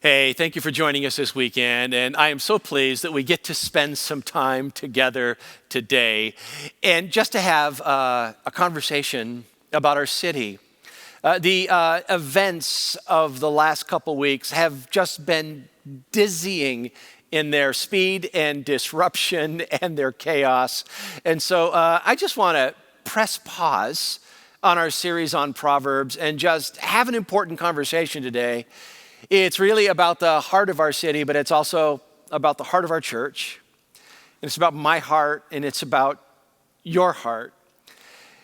Hey, thank you for joining us this weekend. And I am so pleased that we get to spend some time together today and just to have a conversation about our city. The events of the last couple weeks have just been dizzying in their speed and disruption and their chaos. And so I just want to press pause on our series on Proverbs and just have an important conversation today. It's really about the heart of our city, but it's also about the heart of our church. And it's about my heart, and it's about your heart.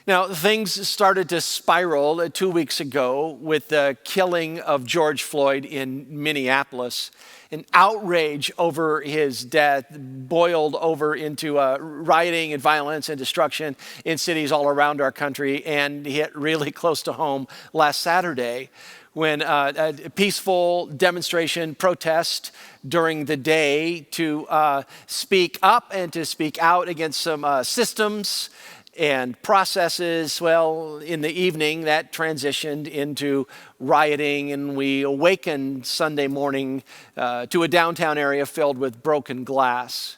Now, things started to spiral 2 weeks ago with the killing of George Floyd in Minneapolis. An outrage over his death boiled over into rioting and violence and destruction in cities all around our country, and hit really close to home last Saturday when a peaceful demonstration protest during the day to speak up and to speak out against some systems and processes. Well, in the evening, that transitioned into rioting, and we awakened Sunday morning to a downtown area filled with broken glass.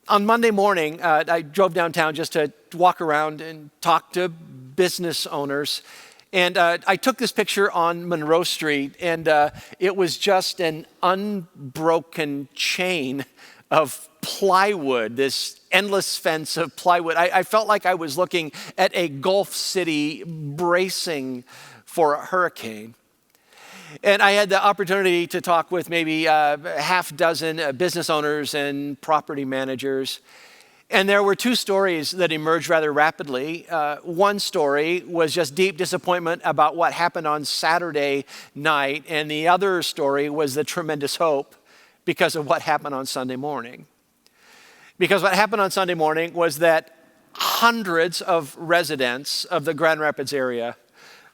On Monday morning, I drove downtown just to walk around and talk to business owners. And I took this picture on Monroe Street, and it was just an unbroken chain of plywood, this endless fence of plywood. I felt like I was looking at a Gulf city bracing for a hurricane. And I had the opportunity to talk with maybe half dozen business owners and property managers. And there were two stories that emerged rather rapidly. One story was just deep disappointment about what happened on Saturday night, and the other story was the tremendous hope because of what happened on Sunday morning. Because what happened on Sunday morning was that hundreds of residents of the Grand Rapids area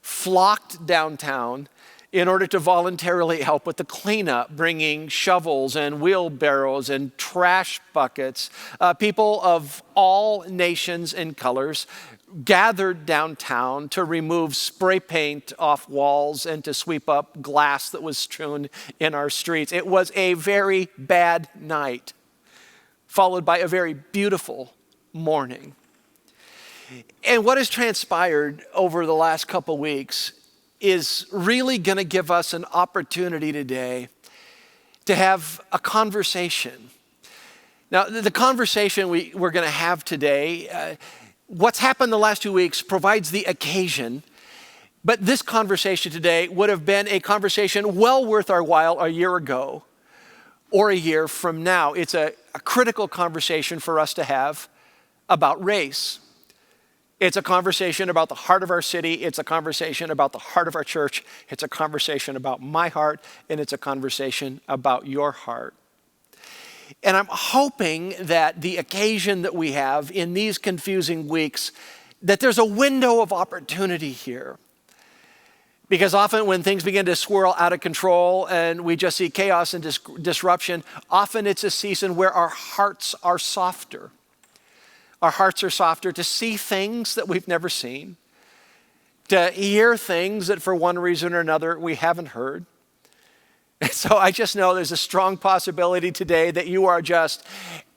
flocked downtown in order to voluntarily help with the cleanup, bringing shovels and wheelbarrows and trash buckets. People of all nations and colors gathered downtown to remove spray paint off walls and to sweep up glass that was strewn in our streets. It was a very bad night, followed by a very beautiful morning. And what has transpired over the last couple weeks is really going to give us an opportunity today to have a conversation. Now, the conversation we're going to have today, what's happened the last 2 weeks provides the occasion, but this conversation today would have been a conversation well worth our while a year ago or a year from now. It's a critical conversation for us to have about race. It's a conversation about the heart of our city. It's a conversation about the heart of our church. It's a conversation about my heart, and it's a conversation about your heart. And I'm hoping that the occasion that we have in these confusing weeks, that there's a window of opportunity here. Because often when things begin to swirl out of control and we just see chaos and disruption, often it's a season where our hearts are softer. Our hearts are softer to see things that we've never seen, to hear things that for one reason or another we haven't heard. And so I just know there's a strong possibility today that you are just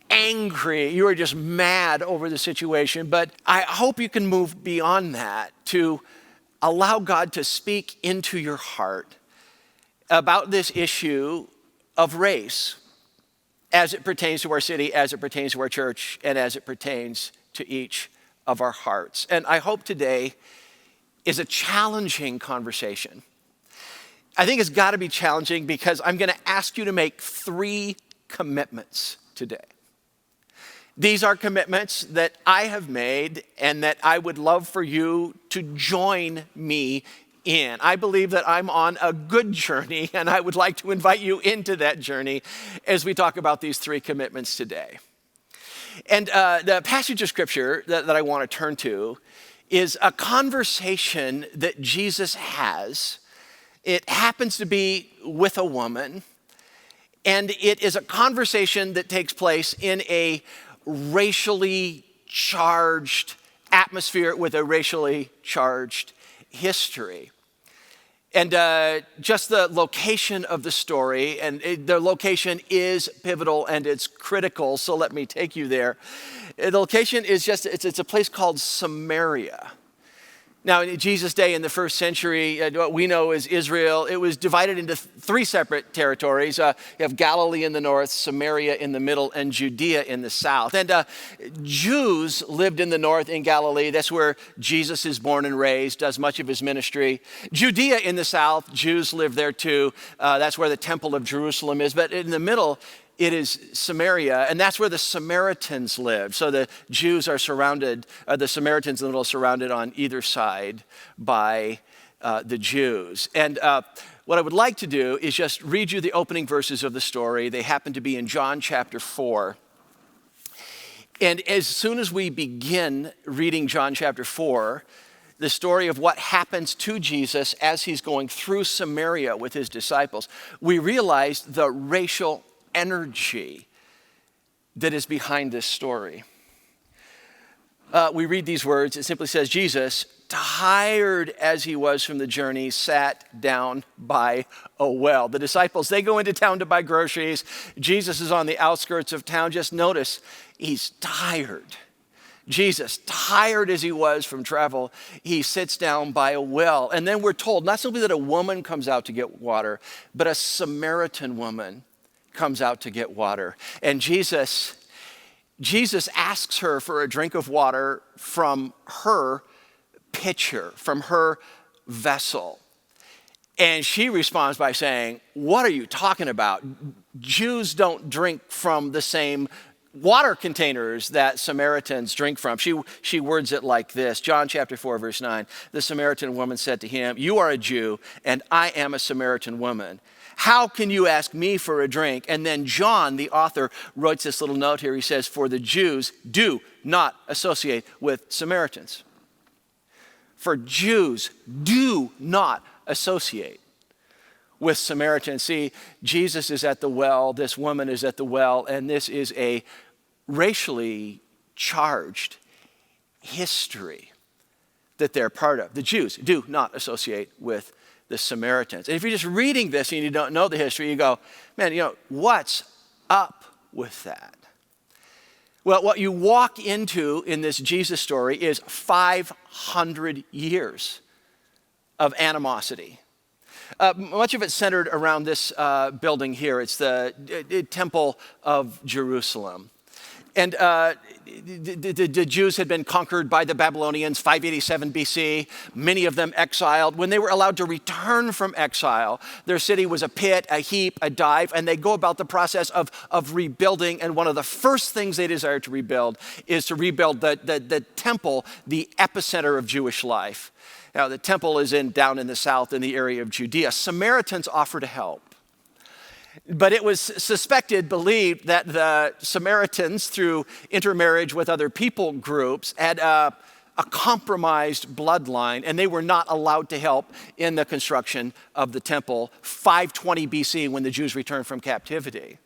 angry, you are just mad over the situation, but I hope you can move beyond that to allow God to speak into your heart about this issue of race, as it pertains to our city, as it pertains to our church, and as it pertains to each of our hearts. And I hope today is a challenging conversation. I think it's got to be challenging because I'm going to ask you to make 3 commitments today. These are commitments that I have made and that I would love for you to join me in. I believe that I'm on a good journey, and I would like to invite you into that journey as we talk about these 3 commitments today. And the passage of scripture that I want to turn to is a conversation that Jesus has. It happens to be with a woman, and it is a conversation that takes place in a racially charged atmosphere with a racially charged history. And just the location of the story, and the location is pivotal and it's critical, so let me take you there. The location is it's a place called Samaria. Now, in Jesus' day in the first century, what we know as Israel, it was divided into three separate territories. You have Galilee in the north, Samaria in the middle, and Judea in the south. And Jews lived in the north in Galilee. That's where Jesus is born and raised, does much of his ministry. Judea in the south, Jews live there too. That's where the Temple of Jerusalem is. But in the middle, it is Samaria, and that's where the Samaritans lived. So the Jews are surrounded, the Samaritans in the middle are surrounded on either side by the Jews. And what I would like to do is just read you the opening verses of the story. They happen to be in John chapter 4. And as soon as we begin reading John chapter 4, the story of what happens to Jesus as he's going through Samaria with his disciples, we realize the racial energy that is behind this story. We read these words. It simply says, Jesus, tired as he was from the journey, sat down by a well. The disciples, they go into town to buy groceries. Jesus is on the outskirts of town. Just notice, he's tired. Jesus, tired as he was from travel, he sits down by a well. And then we're told not simply that a woman comes out to get water, but a Samaritan woman comes out to get water. And Jesus asks her for a drink of water from her pitcher, from her vessel. And she responds by saying, "What are you talking about? Jews don't drink from the same water containers that Samaritans drink from." She words it like this. John chapter 4, verse 9. The Samaritan woman said to him, "You are a Jew, and I am a Samaritan woman. How can you ask me for a drink?" And then John, the author, writes this little note here. He says, "For the Jews do not associate with Samaritans." For Jews do not associate with Samaritans. See, Jesus is at the well, this woman is at the well, and this is a racially charged history that they're part of. The Jews do not associate with the Samaritans. And if you're just reading this and you don't know the history, you go, man, what's up with that? Well, what you walk into in this Jesus story is 500 years of animosity. Much of it centered around this building here. It's the Temple of Jerusalem. And the Jews had been conquered by the Babylonians, 587 BC, many of them exiled. When they were allowed to return from exile, their city was a pit, a heap, a dive, and they go about the process of rebuilding. And one of the first things they desire to rebuild is to rebuild the temple, the epicenter of Jewish life. Now, the temple is down in the south in the area of Judea. Samaritans offer to help. But it was believed that the Samaritans, through intermarriage with other people groups, had a compromised bloodline, and they were not allowed to help in the construction of the temple, 520 BC, when the Jews returned from captivity.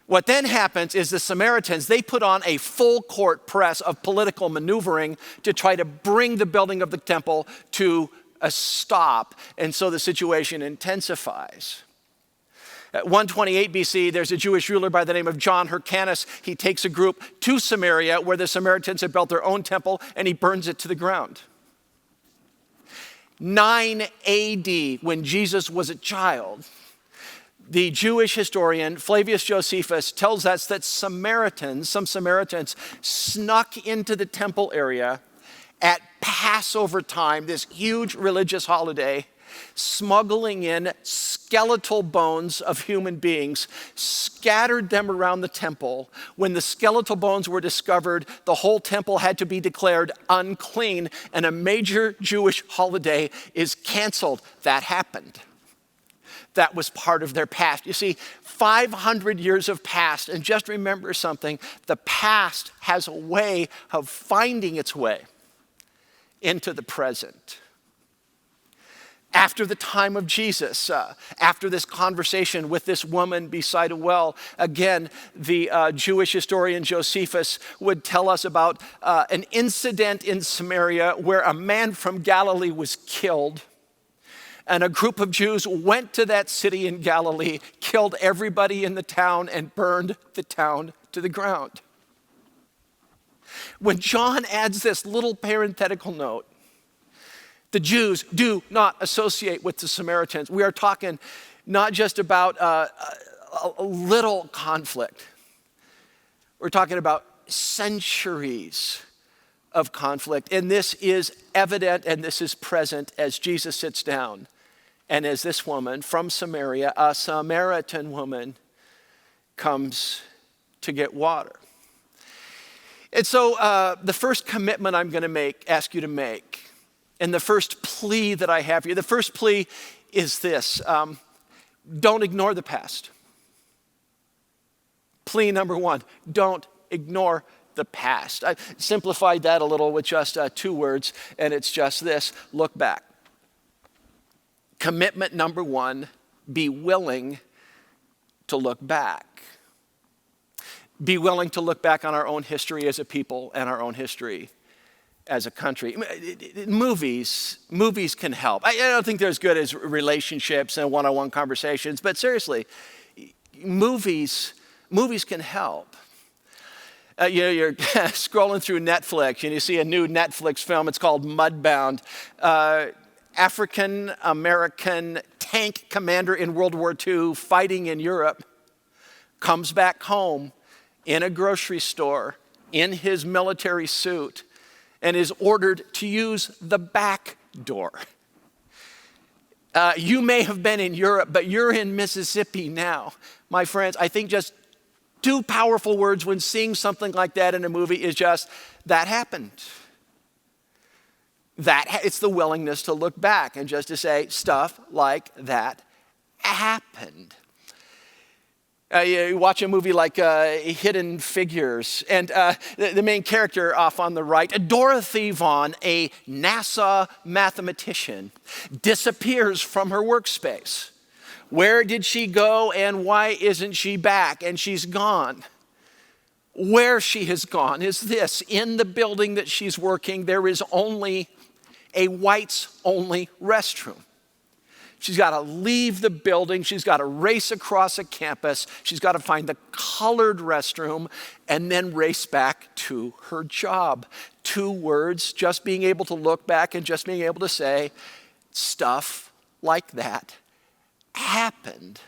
What then happens is the Samaritans, they put on a full court press of political maneuvering to try to bring the building of the temple to a stop, and so the situation intensifies. At 128 BC, there's a Jewish ruler by the name of John Hyrcanus. He takes a group to Samaria where the Samaritans had built their own temple, and he burns it to the ground. 9 AD, when Jesus was a child, the Jewish historian Flavius Josephus tells us that some Samaritans snuck into the temple area at Passover time, this huge religious holiday, smuggling in skeletal bones of human beings, scattered them around the temple. When the skeletal bones were discovered, the whole temple had to be declared unclean, and a major Jewish holiday is canceled. That happened. That was part of their past. You see, 500 years have passed, and just remember something, the past has a way of finding its way into the present. After the time of Jesus, after this conversation with this woman beside a well, again, the Jewish historian Josephus would tell us about an incident in Samaria where a man from Galilee was killed. And a group of Jews went to that city in Galilee, killed everybody in the town, and burned the town to the ground. When John adds this little parenthetical note, the Jews do not associate with the Samaritans. We are talking not just about a little conflict. We're talking about centuries of conflict. And this is evident and this is present as Jesus sits down. And as this woman from Samaria, a Samaritan woman, comes to get water. And so the first commitment I'm going to ask you to make, and the first plea that I have for you, the first plea is this: don't ignore the past. Plea number one: don't ignore the past. I simplified that a little with just 2 words, and it's just this: look back. Commitment number one: be willing to look back. Be willing to look back on our own history as a people and our own history as a country. Movies can help. I don't think they're as good as relationships and one-on-one conversations, but seriously, movies can help. You're scrolling through Netflix and you see a new Netflix film. It's called Mudbound. African-American tank commander in World War II fighting in Europe comes back home in a grocery store in his military suit and is ordered to use the back door. You may have been in Europe, but you're in Mississippi now. My friends, I think just 2 powerful words when seeing something like that in a movie is just, that happened. It's the willingness to look back and just to say, stuff like that happened. You watch a movie like Hidden Figures, and the main character off on the right, Dorothy Vaughan, a NASA mathematician, disappears from her workspace. Where did she go and why isn't she back? And she's gone. Where she has gone is this: in the building that she's working, there is only a whites-only restroom. She's got to leave the building. She's got to race across a campus. She's got to find the colored restroom and then race back to her job. 2 words, just being able to look back and just being able to say, stuff like that happened.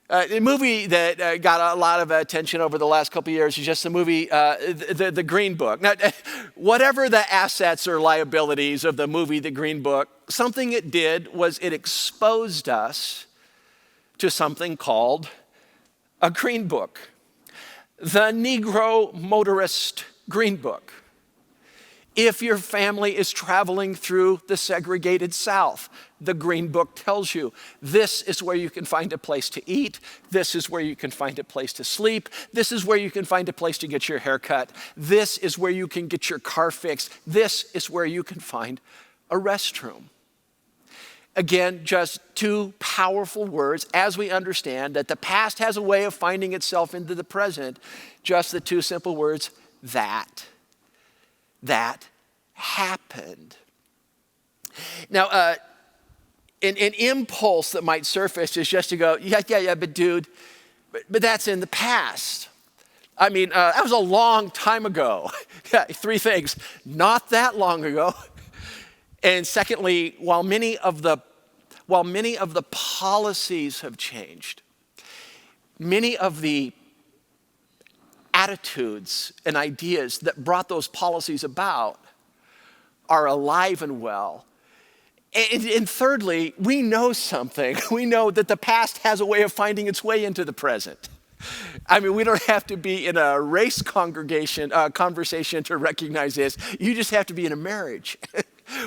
The movie that got a lot of attention over the last couple of years is just the movie, the Green Book. Now, whatever the assets or liabilities of the movie, The Green Book, something it did was it exposed us to something called a Green Book. The Negro Motorist Green Book. If your family is traveling through the segregated South, the Green Book tells you this is where you can find a place to eat. This is where you can find a place to sleep. This is where you can find a place to get your hair cut. This is where you can get your car fixed. This is where you can find a restroom. Again, just 2 powerful words as we understand that the past has a way of finding itself into the present. Just the 2 simple words, that happened. Now, an impulse that might surface is just to go, yeah, but dude, but that's in the past. I mean, that was a long time ago. 3 things: not that long ago. And secondly, while many of the policies have changed, many of the attitudes and ideas that brought those policies about are alive and well. And thirdly, we know something. We know that the past has a way of finding its way into the present. I mean, we don't have to be in a race conversation to recognize this. You just have to be in a marriage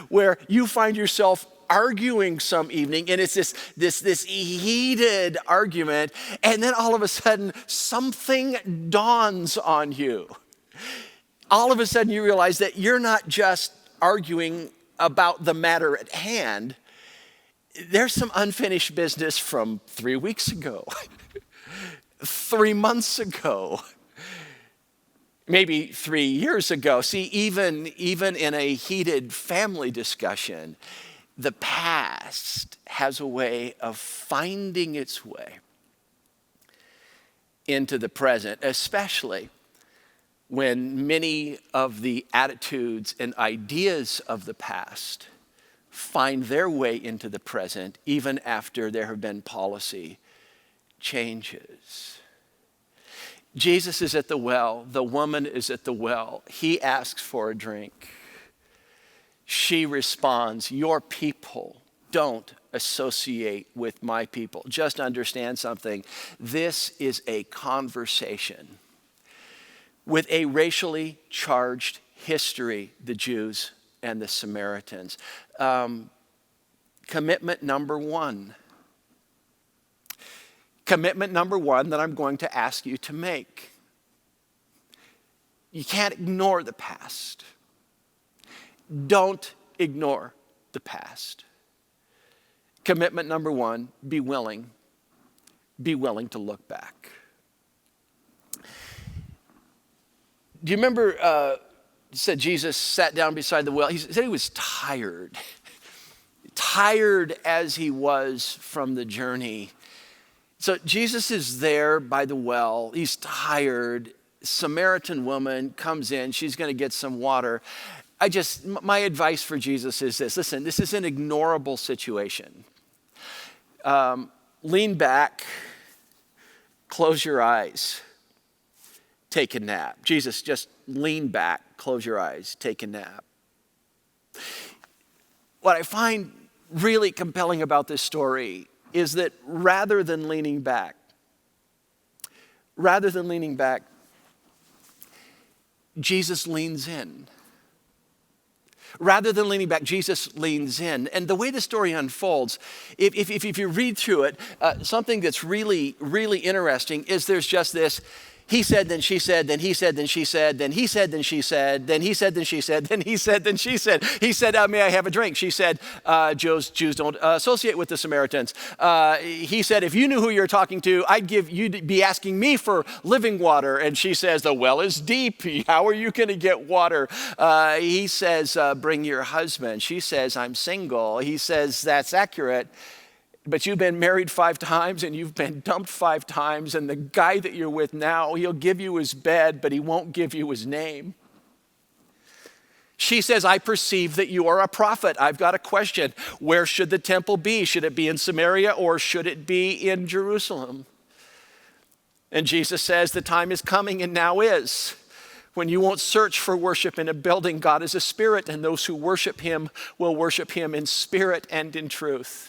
where you find yourself arguing some evening, and it's this heated argument, and then all of a sudden something dawns on you. All of a sudden you realize that you're not just arguing about the matter at hand. There's some unfinished business from 3 weeks ago, 3 months ago, maybe 3 years ago. See, even in a heated family discussion, the past has a way of finding its way into the present, especially when many of the attitudes and ideas of the past find their way into the present, even after there have been policy changes. Jesus is at the well. The woman is at the well. He asks for a drink. She responds, your people don't associate with my people. Just understand something. This is a conversation with a racially charged history, the Jews and the Samaritans. Commitment number one. Commitment number one that I'm going to ask you to make. You can't ignore the past. Don't ignore the past. Commitment number one, be willing to look back. Do you remember, said Jesus sat down beside the well. He said he was tired. Tired as he was from the journey. So Jesus is there by the well. He's tired. Samaritan woman comes in. She's going to get some water. My advice for Jesus is this. Listen, this is an ignorable situation. Lean back, close your eyes, take a nap. Jesus, just lean back, close your eyes, take a nap. What I find really compelling about this story is that rather than leaning back, Jesus leans in. Rather than leaning back, Jesus leans in. And the way the story unfolds, if you read through it, something that's really, really interesting is there's just this, he said, then she said, then he said, then she said, then he said, then she said, then he said, then she said, then he said, then she said. He said, may I have a drink? She said, Jews don't associate with the Samaritans. He said, if you knew who you're talking to, you'd be asking me for living water. And she says, the well is deep. How are you going to get water? He says, bring your husband. She says, I'm single. He says, that's accurate. But you've been married 5 times and you've been dumped 5 times, and the guy that you're with now, he'll give you his bed, but he won't give you his name. She says, I perceive that you are a prophet. I've got a question. Where should the temple be? Should it be in Samaria or should it be in Jerusalem? And Jesus says, the time is coming and now is, when you won't search for worship in a building. God is a spirit, and those who worship him will worship him in spirit and in truth.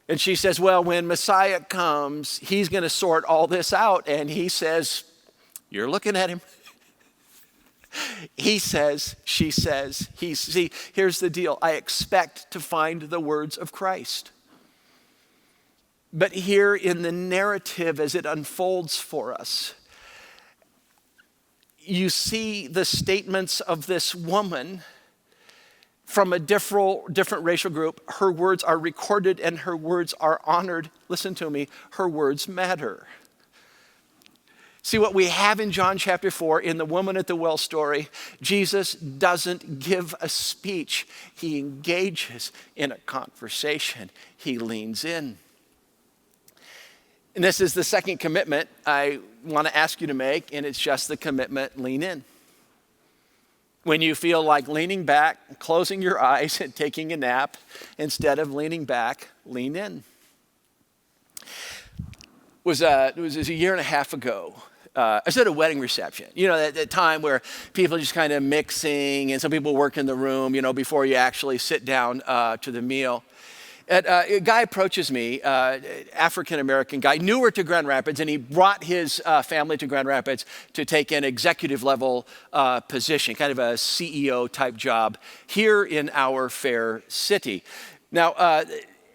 And she says, well, when Messiah comes, he's going to sort all this out. And he says, you're looking at him. He says, she says, see, here's the deal. I expect to find the words of Christ. But here in the narrative as it unfolds for us, you see the statements of this woman from a different racial group. Her words are recorded and her words are honored. Listen to me, her words matter. See, what we have in John chapter 4 in the woman at the well story, Jesus doesn't give a speech. He engages in a conversation. He leans in. And this is the second commitment I want to ask you to make, and it's just the commitment, lean in. When you feel like leaning back, closing your eyes and taking a nap, instead of leaning back, lean in. It was a year and a half ago. I was at a wedding reception. You know, that time where people are just kind of mixing and some people work in the room, before you actually sit down to the meal. And a guy approaches me, African-American guy, newer to Grand Rapids, and he brought his family to Grand Rapids to take an executive level position, kind of a CEO type job here in our fair city. Now,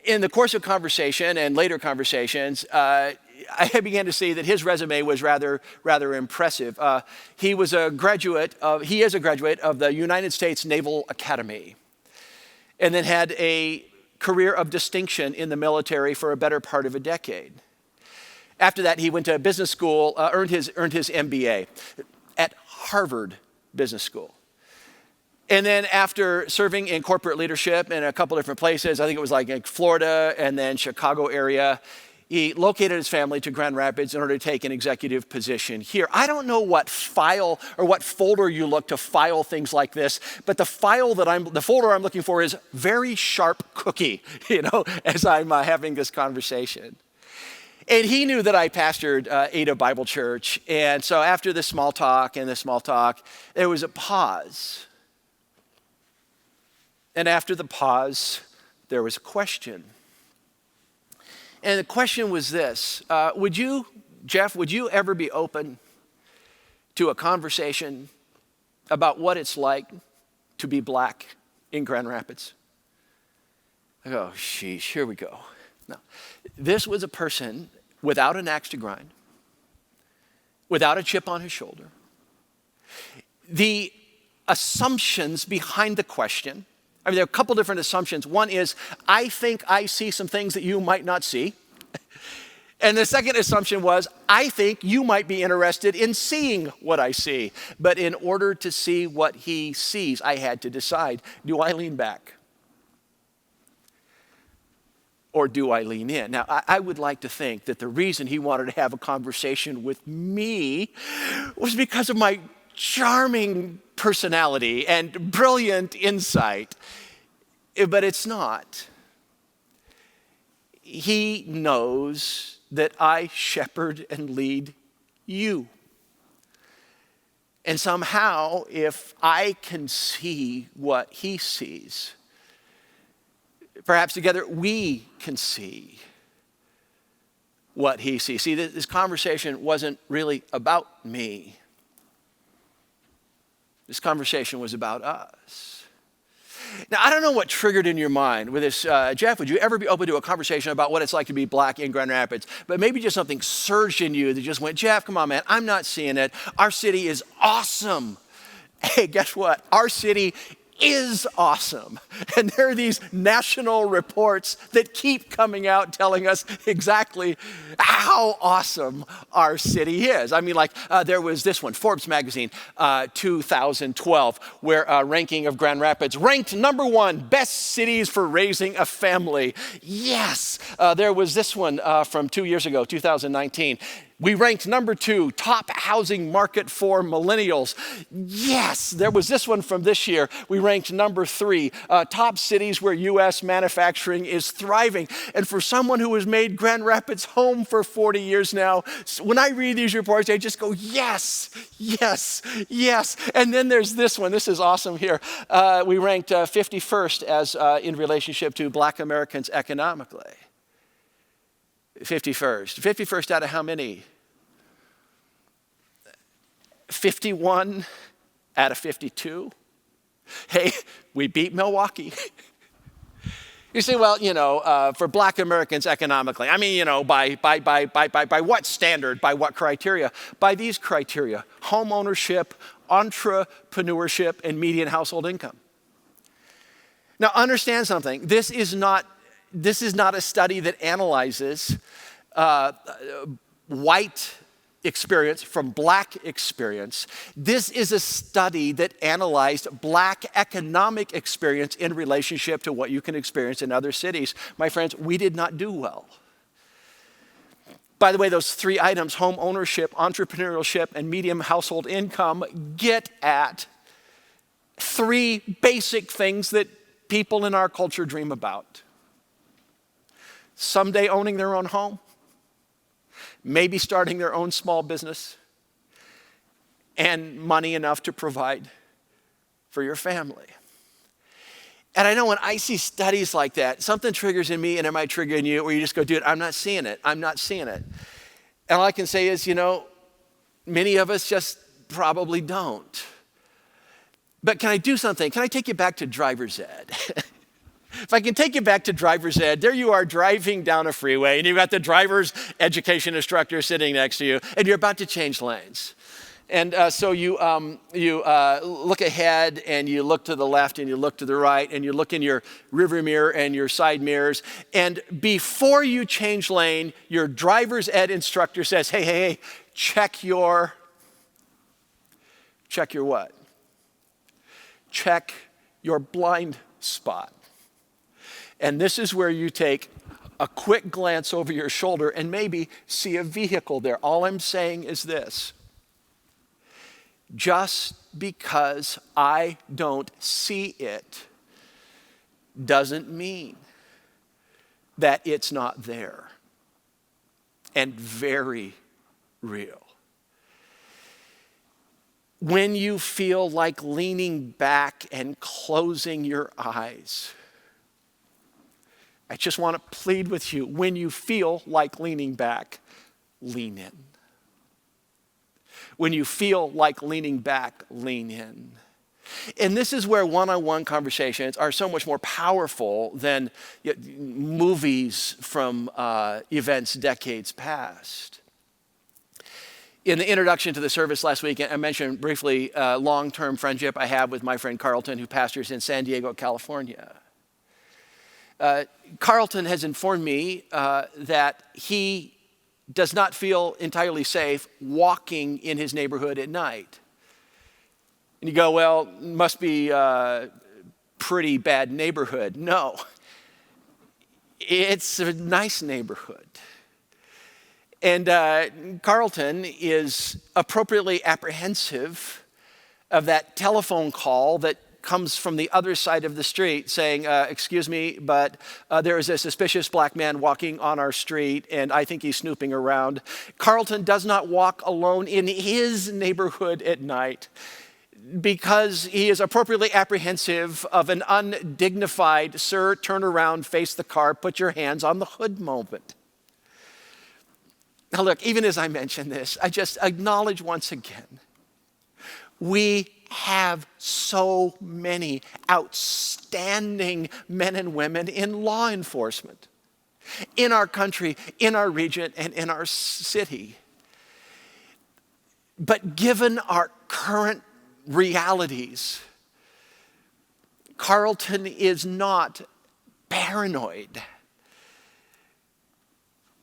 in the course of conversation and later conversations, I began to see that his resume was rather impressive. He is a graduate of the United States Naval Academy, and then had a career of distinction in the military for a better part of a decade. After that, he went to business school, earned his MBA at Harvard Business School. And then after serving in corporate leadership in a couple different places, I think it was like Florida and then Chicago area, he located his family to Grand Rapids in order to take an executive position here. I don't know what file or what folder you look to file things like this, but the folder I'm looking for is very sharp cookie, as I'm having this conversation. And he knew that I pastored Ada Bible Church. And so after the small talk, there was a pause. And after the pause, there was a question. And the question was this: Jeff, would you ever be open to a conversation about what it's like to be black in Grand Rapids? I go, sheesh, here we go. No, this was a person without an axe to grind, without a chip on his shoulder. The assumptions behind the question, there are a couple different assumptions. One is, I think I see some things that you might not see. And the second assumption was, I think you might be interested in seeing what I see. But in order to see what he sees, I had to decide, do I lean back? Or do I lean in? Now, I would like to think that the reason he wanted to have a conversation with me was because of my charming personality and brilliant insight, but it's not. He knows that I shepherd and lead you. And somehow, if I can see what he sees, perhaps together we can see what he sees. See, this conversation wasn't really about me. This conversation was about us. Now, I don't know what triggered in your mind with this, Jeff, would you ever be open to a conversation about what it's like to be black in Grand Rapids? But maybe just something surged in you that just went, Jeff, come on, man, I'm not seeing it. Our city is awesome. Hey, guess what? Our city is awesome. And there are these national reports that keep coming out telling us exactly how awesome our city is. There was this one, Forbes magazine, 2012, where a ranking of Grand Rapids ranked number 1, best cities for raising a family. Yes. There was this one from 2 years ago, 2019. We ranked number 2, top housing market for millennials. Yes, there was this one from this year. We ranked number 3, top cities where U.S. manufacturing is thriving. And for someone who has made Grand Rapids home for 40 years now, when I read these reports, I just go, yes, yes, yes. And then there's this one. This is awesome here. We ranked 51st as in relationship to black Americans economically. 51st. 51st out of how many? 51 out of 52. Hey, we beat Milwaukee. You say, well, for black Americans economically, by what standard, by what criteria? By these criteria: home ownership, entrepreneurship, and median household income. Now, understand something. This is not a study that analyzes white experience from black experience. This is a study that analyzed black economic experience in relationship to what you can experience in other cities. My friends, we did not do well. By the way, those 3 items, home ownership, entrepreneurship, and median household income, get at 3 basic things that people in our culture dream about. Someday owning their own home, maybe starting their own small business, and money enough to provide for your family. And I know when I see studies like that, something triggers in me, and it might trigger in you, where you just go, dude, I'm not seeing it. I'm not seeing it. And all I can say is, many of us just probably don't. But can I do something? Can I take you back to driver's ed? If I can take you back to driver's ed, there you are driving down a freeway, and you've got the driver's education instructor sitting next to you, and you're about to change lanes. And so you look ahead, and you look to the left, and you look to the right, and you look in your rearview mirror and your side mirrors. And before you change lane, your driver's ed instructor says, hey, check your what? check your blind spot. And this is where you take a quick glance over your shoulder and maybe see a vehicle there. All I'm saying is this: just because I don't see it doesn't mean that it's not there and very real. When you feel like leaning back and closing your eyes, I just want to plead with you. When you feel like leaning back, lean in. When you feel like leaning back, lean in. And this is where one-on-one conversations are so much more powerful than movies from events decades past. In the introduction to the service last week, I mentioned briefly a long-term friendship I have with my friend Carlton, who pastors in San Diego, California. Carlton has informed me that he does not feel entirely safe walking in his neighborhood at night. And you go, well, must be a pretty bad neighborhood. No, it's a nice neighborhood. And Carlton is appropriately apprehensive of that telephone call that comes from the other side of the street saying, excuse me, but there is a suspicious black man walking on our street and I think he's snooping around. Carlton does not walk alone in his neighborhood at night because he is appropriately apprehensive of an undignified, sir, turn around, face the car, put your hands on the hood moment. Now look, even as I mention this, I just acknowledge once again, we have so many outstanding men and women in law enforcement in our country, in our region, and in our city. But given our current realities, Carlton is not paranoid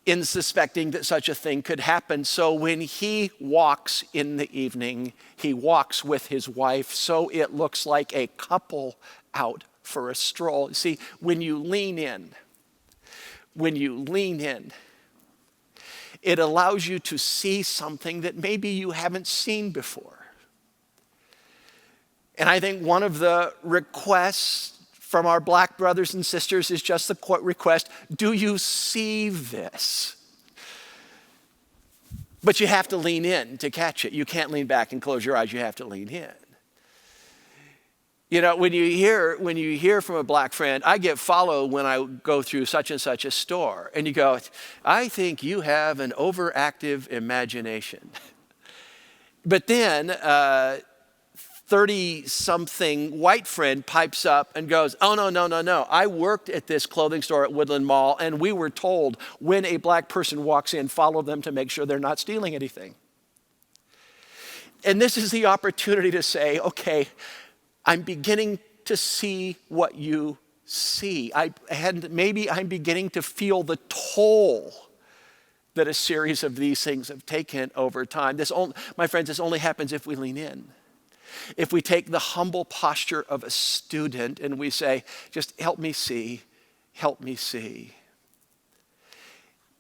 in suspecting that such a thing could happen. So when he walks in the evening, he walks with his wife, so it looks like a couple out for a stroll. See, when you lean in, it allows you to see something that maybe you haven't seen before. And I think one of the requests from our black brothers and sisters is just the request, do you see this? But you have to lean in to catch it. You can't lean back and close your eyes. You have to lean in. You know, when you hear from a black friend, I get followed when I go through such and such a store. And you go, I think you have an overactive imagination. But then 30-something white friend pipes up and goes, oh, no. I worked at this clothing store at Woodland Mall, and we were told when a black person walks in, follow them to make sure they're not stealing anything. And this is the opportunity to say, okay, I'm beginning to see what you see. Maybe I'm beginning to feel the toll that a series of these things have taken over time. My friends, this only happens if we lean in. If we take the humble posture of a student and we say, just help me see.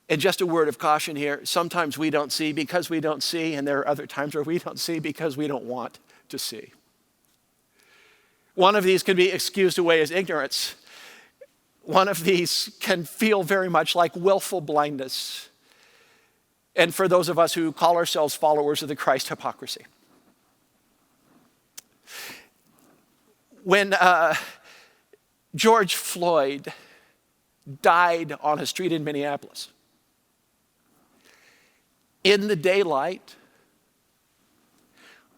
And just a word of caution here, sometimes we don't see because we don't see, and there are other times where we don't see because we don't want to see. One of these can be excused away as ignorance. One of these can feel very much like willful blindness. And for those of us who call ourselves followers of the Christ, hypocrisy. When George Floyd died on a street in Minneapolis, in the daylight,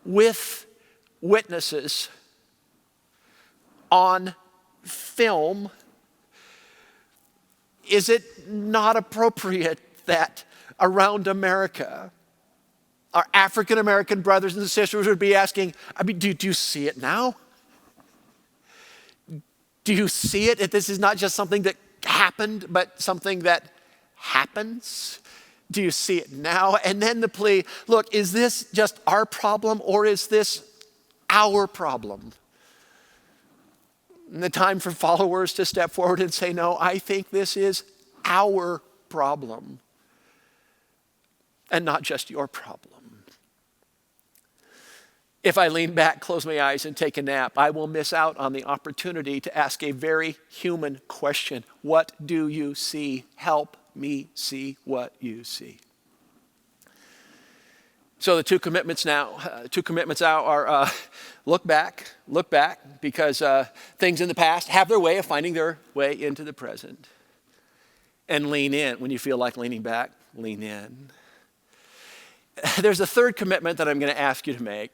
with witnesses on film, is it not appropriate that around America, our African American brothers and sisters would be asking, do you see it now? Do you see it? This is not just something that happened, but something that happens. Do you see it now? And then the plea, look, is this just our problem or is this our problem? And the time for followers to step forward and say, no, I think this is our problem and not just your problem. If I lean back, close my eyes, and take a nap, I will miss out on the opportunity to ask a very human question. What do you see? Help me see what you see. So the two commitments now are look back, because things in the past have their way of finding their way into the present. And lean in. When you feel like leaning back, lean in. There's a third commitment that I'm going to ask you to make.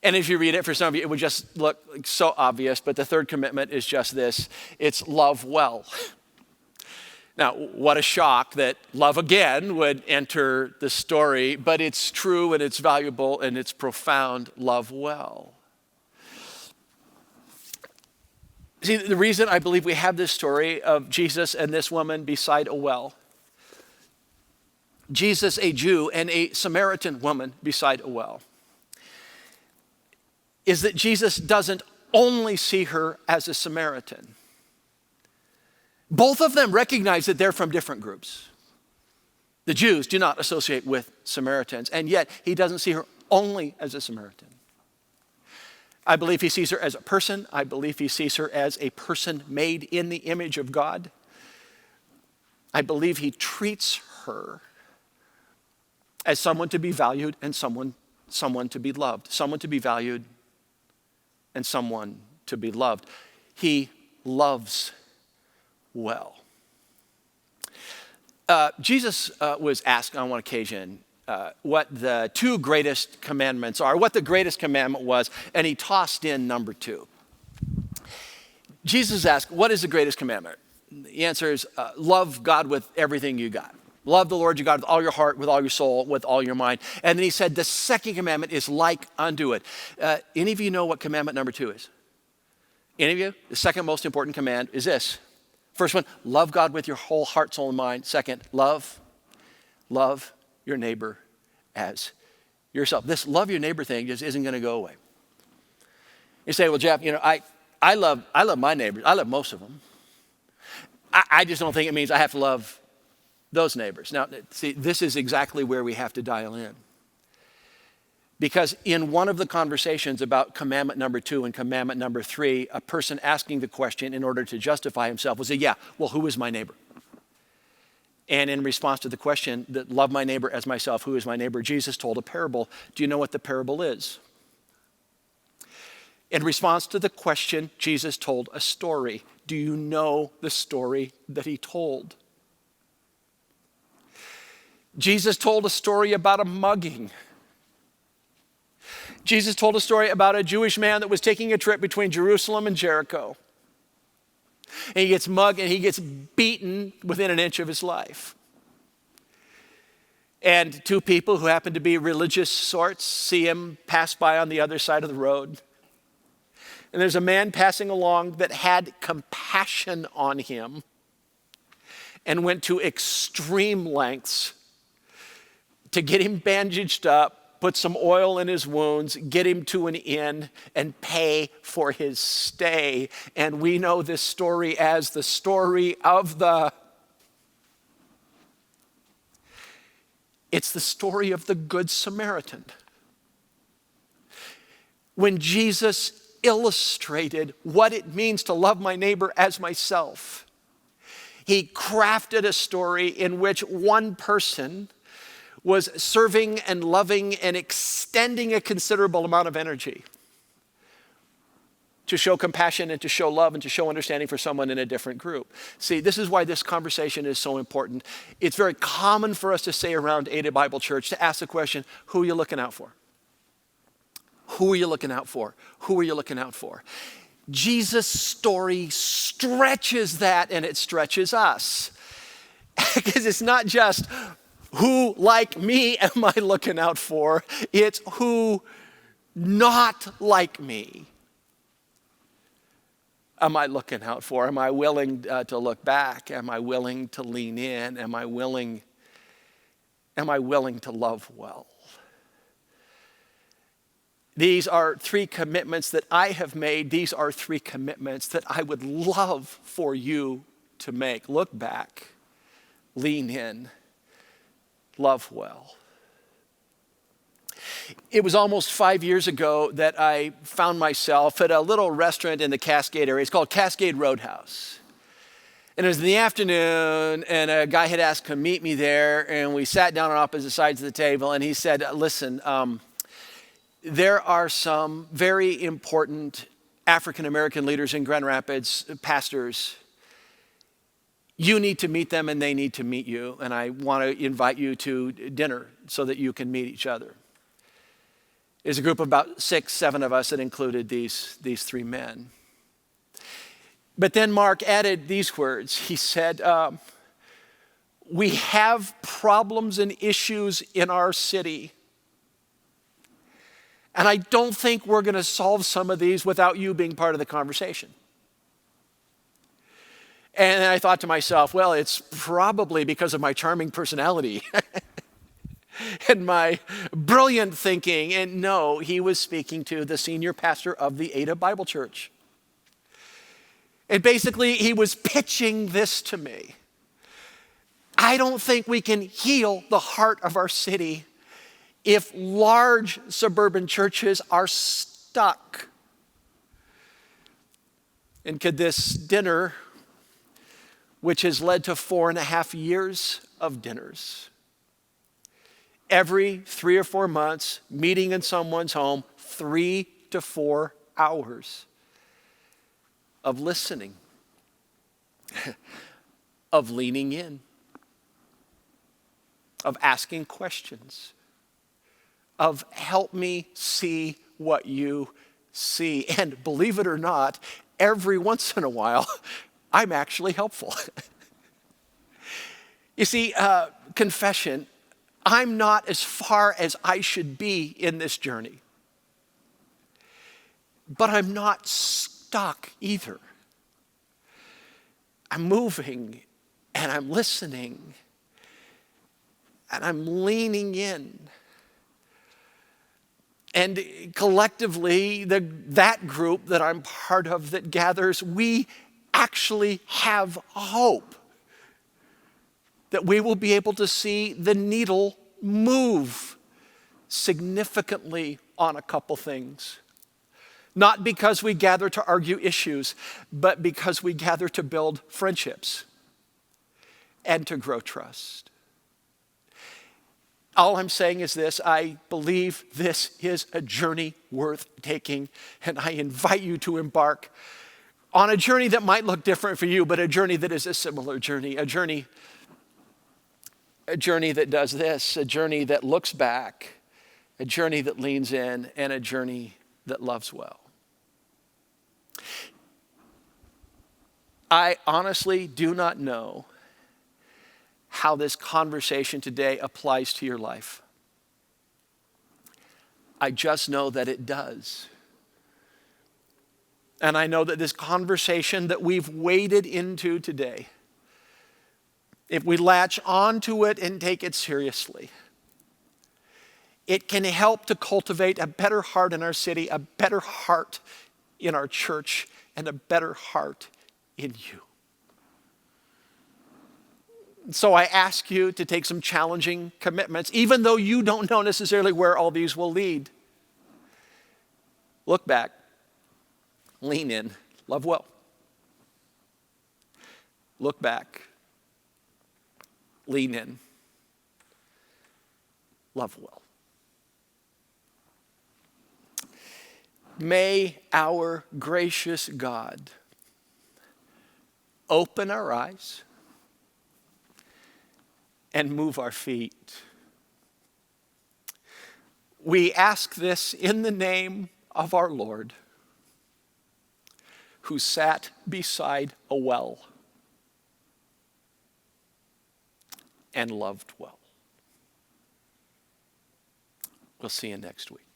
And if you read it, for some of you, it would just look so obvious, but the third commitment is just this. It's love well. Now, what a shock that love again would enter the story, but it's true and it's valuable and it's profound. Love well. See, the reason I believe we have this story of Jesus and this woman beside a well, Jesus, a Jew, and a Samaritan woman beside a well, is that Jesus doesn't only see her as a Samaritan. Both of them recognize that they're from different groups. The Jews do not associate with Samaritans, and yet he doesn't see her only as a Samaritan. I believe he sees her as a person. I believe he sees her as a person made in the image of God. I believe he treats her as someone to be valued and someone to be loved. Someone to be valued and someone to be loved. He loves well. Jesus was asked on one occasion what the two greatest commandments are, what the greatest commandment was, and he tossed in number 2. Jesus asked, what is the greatest commandment? The answer is love God with everything you got. Love the Lord your God with all your heart, with all your soul, with all your mind. And then he said, the second commandment is like unto it. Any of you know what commandment number 2 is? Any of you? The second most important command is this. First one, love God with your whole heart, soul, and mind. Second, love your neighbor as yourself. This love your neighbor thing just isn't going to go away. You say, well, Jeff, I love my neighbors. I love most of them. I just don't think it means I have to love those neighbors. Now, see, this is exactly where we have to dial in. Because in one of the conversations about commandment number 2 and commandment number 3, a person asking the question in order to justify himself will say, yeah, well, who is my neighbor? And in response to the question, that love my neighbor as myself, who is my neighbor? Jesus told a parable. Do you know what the parable is? In response to the question, Jesus told a story. Do you know the story that he told? Jesus told a story about a mugging. Jesus told a story about a Jewish man that was taking a trip between Jerusalem and Jericho. And he gets mugged and he gets beaten within an inch of his life. And 2 people who happen to be religious sorts see him pass by on the other side of the road. And there's a man passing along that had compassion on him and went to extreme lengths to get him bandaged up, put some oil in his wounds, get him to an inn, and pay for his stay. And we know this story as the story of it's the story of the Good Samaritan. When Jesus illustrated what it means to love my neighbor as myself, he crafted a story in which one person was serving and loving and extending a considerable amount of energy to show compassion and to show love and to show understanding for someone in a different group. See, this is why this conversation is so important. It's very common for us to say around Ada Bible Church, to ask the question, who are you looking out for? Who are you looking out for? Who are you looking out for? Jesus' story stretches that, and it stretches us. Because it's not just who, like me, am I looking out for? It's who, not like me, am I looking out for? Am I willing to look back? Am I willing to lean in? Am I willing to love well? These are 3 commitments that I have made. These are 3 commitments that I would love for you to make. Look back, lean in, love well. It was almost 5 years ago that I found myself at a little restaurant in the Cascade area. It's called Cascade Roadhouse. And it was in the afternoon, and a guy had asked to meet me there, and we sat down on opposite sides of the table, and he said, listen, there are some very important African-American leaders in Grand Rapids, pastors. You need to meet them, and they need to meet you, and I want to invite you to dinner so that you can meet each other. There's a group of about 6, 7 of us that included these 3 men. But then Mark added these words. He said, we have problems and issues in our city. And I don't think we're going to solve some of these without you being part of the conversation. And I thought to myself, well, it's probably because of my charming personality and my brilliant thinking. And no, he was speaking to the senior pastor of the Ada Bible Church. And basically, he was pitching this to me. I don't think we can heal the heart of our city if large suburban churches are stuck. And could this dinner, which has led to 4.5 years of dinners, every 3 or 4 months, meeting in someone's home, 3 to 4 hours of listening, of leaning in, of asking questions, of help me see what you see. And believe it or not, every once in a while, I'm actually helpful. You see, confession, I'm not as far as I should be in this journey. But I'm not stuck either. I'm moving and I'm listening and I'm leaning in. And collectively, that group that I'm part of that gathers, we actually have hope that we will be able to see the needle move significantly on a couple things. Not because we gather to argue issues, but because we gather to build friendships and to grow trust. All I'm saying is this: I believe this is a journey worth taking, and I invite you to embark on a journey that might look different for you, but a journey that is a similar journey, a journey that does this, a journey that looks back, a journey that leans in, and a journey that loves well. I honestly do not know how this conversation today applies to your life. I just know that it does. And I know that this conversation that we've waded into today, if we latch onto it and take it seriously, it can help to cultivate a better heart in our city, a better heart in our church, and a better heart in you. So I ask you to take some challenging commitments, even though you don't know necessarily where all these will lead. Look back, lean in, love well. Look back, lean in, love well. May our gracious God open our eyes and move our feet. We ask this in the name of our Lord, who sat beside a well and loved well. We'll see you next week.